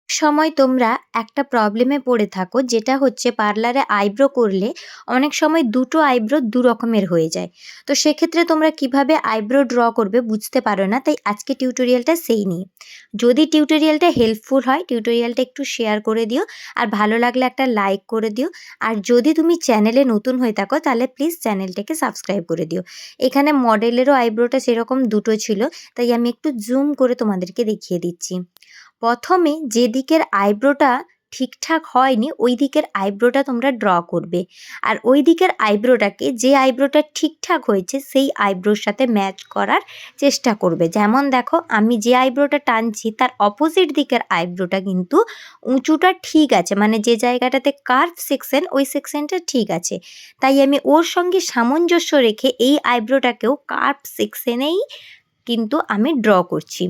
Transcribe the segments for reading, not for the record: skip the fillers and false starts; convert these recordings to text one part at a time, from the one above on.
সময় তোমরা একটা প্রবলেমে পড়ে থাকো, যেটা হচ্ছে পার্লারে আইব্রো করলে অনেক সময় দুটো আইব্রো দু রকমের হয়ে যায়। তো সেক্ষেত্রে তোমরা কিভাবে আইব্রো ড্র করবে বুঝতে পারো না, তাই আজকে টিউটোরিয়ালটা সেই নিয়ে। যদি টিউটোরিয়ালটা হেল্পফুল হয় টিউটোরিয়ালটা একটু শেয়ার করে দিও, আর ভালো লাগলে একটা লাইক করে দিও। আর যদি তুমি চ্যানেলে নতুন হয়ে থাকো তাহলে প্লিজ চ্যানেলটাকে সাবস্ক্রাইব করে দিও। এখানে মডেলেরও আইব্রোটা সেরকম দুটো ছিল, তাই আমি একটু জুম করে তোমাদেরকে দেখিয়ে দিচ্ছি। প্রথমে যে দিকের আইব্রোটা ঠিকঠাক হয়নি ওই দিকের আইব্রোটা তোমরা ড্র করবে, আর ওই দিকের আইব্রোটাকে, যে আইব্রোটা ঠিকঠাক হয়েছে সেই আইব্রোর সাথে ম্যাচ করার চেষ্টা করবে। যেমন দেখো, আমি যে আইব্রোটা টানছি তার অপোজিট দিকের আইব্রোটা কিন্তু উঁচুটা ঠিক আছে, মানে যে জায়গাটাতে কার্ভ সেকশন ওই সেকশনটা ঠিক আছে, তাই আমি ওর সঙ্গে সামঞ্জস্য রেখে এই আইব্রোটাকেও কার্ভ সেকশনেই কিন্তু আমি ড্র করছি।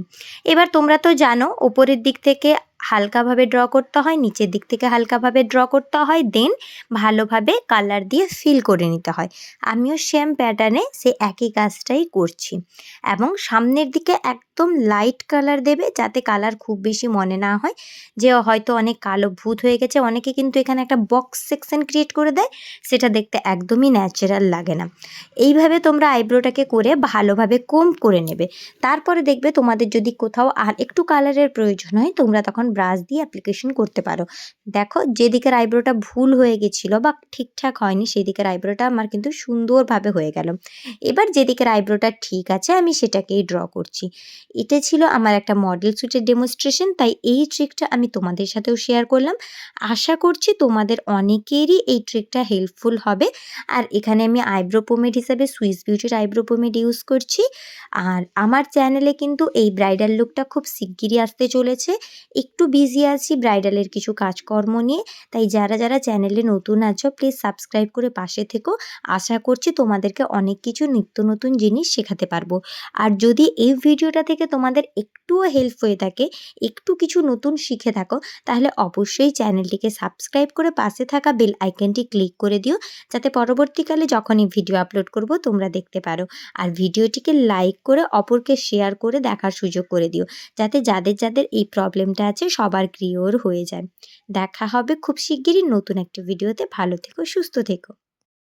এবার তোমরা তো জানো ওপরের দিক থেকে হালকাভাবে ড্র করতে হয়, নিচের দিক থেকে হালকাভাবে ড্র করতে হয়, দেন ভালোভাবে কালার দিয়ে ফিল করে নিতে হয়। আমিও সেম প্যাটার্নে সে একই কাজটাই করছি, এবং সামনের দিকে একদম লাইট কালার দেবে যাতে কালার খুব বেশি মনে না হয় যে হয়তো অনেক কালো ভূত হয়ে গেছে। অনেকে কিন্তু এখানে একটা বক্স সেকশন ক্রিয়েট করে দেয়, সেটা দেখতে একদমই ন্যাচারাল লাগে না। এইভাবে তোমরা আইব্রোটাকে করে ভালোভাবে কোম্ব করে নেবে। তারপরে দেখবে তোমাদের যদি কোথাও আর একটু কালারের প্রয়োজন হয় তোমরা তখন ব্রাশ দিয়ে অ্যাপ্লিকেশন করতে পারো। দেখো, যেদিকের আইব্রোটা ভুল হয়ে গেছিলো বা ঠিকঠাক হয়নি সেই দিকের আইব্রোটা আমার কিন্তু সুন্দরভাবে হয়ে গেল। এবার যেদিকের আইব্রোটা ঠিক আছে আমি সেটাকেই ড্র করছি। এটা ছিল আমার একটা মডেল স্যুটের ডেমনস্ট্রেশন, তাই এই ট্রিকটা আমি তোমাদের সাথেও শেয়ার করলাম। আশা করছি তোমাদের অনেকেরই এই ট্রিকটা হেল্পফুল হবে। আর এখানে আমি আইব্রো পোমেড হিসাবে সুইস বিউটির আইব্রো পোমেড ইউজ করছি। আর আমার চ্যানেলে কিন্তু এই ব্রাইডাল লুকটা খুব শিগগিরই আসতে চলেছে। একটু বিজি আছি ব্রাইডালের কিছু কাজকর্ম নিয়ে, তাই যারা যারা চ্যানেলে নতুন আছো প্লিজ সাবস্ক্রাইব করে পাশে থেকো। আশা করছি তোমাদেরকে অনেক কিছু নিত্য নতুন জিনিস শেখাতে পারবো। আর যদি এই ভিডিওটা থেকে তোমাদের একটুও হেল্প হয়ে থাকে, একটু কিছু নতুন শিখে থাকো, তাহলে অবশ্যই চ্যানেলটিকে সাবস্ক্রাইব করে পাশে থাকা বেল আইকনটি ক্লিক করে দিও, যাতে পরবর্তীকালে যখনই ভিডিও আপলোড করব তোমরা দেখতে পারো। আর ভিডিওটিকে লাইক করে অপরকে শেয়ার করে দেখার সুযোগ করে দিও, যাতে যাদের যাদের এই প্রবলেমটা আছে সবার ক্লিওর হয়ে যায়। দেখা হবে খুব শিগগিরই নতুন একটা ভিডিওতে। ভালো থেকো, সুস্থ থেকো।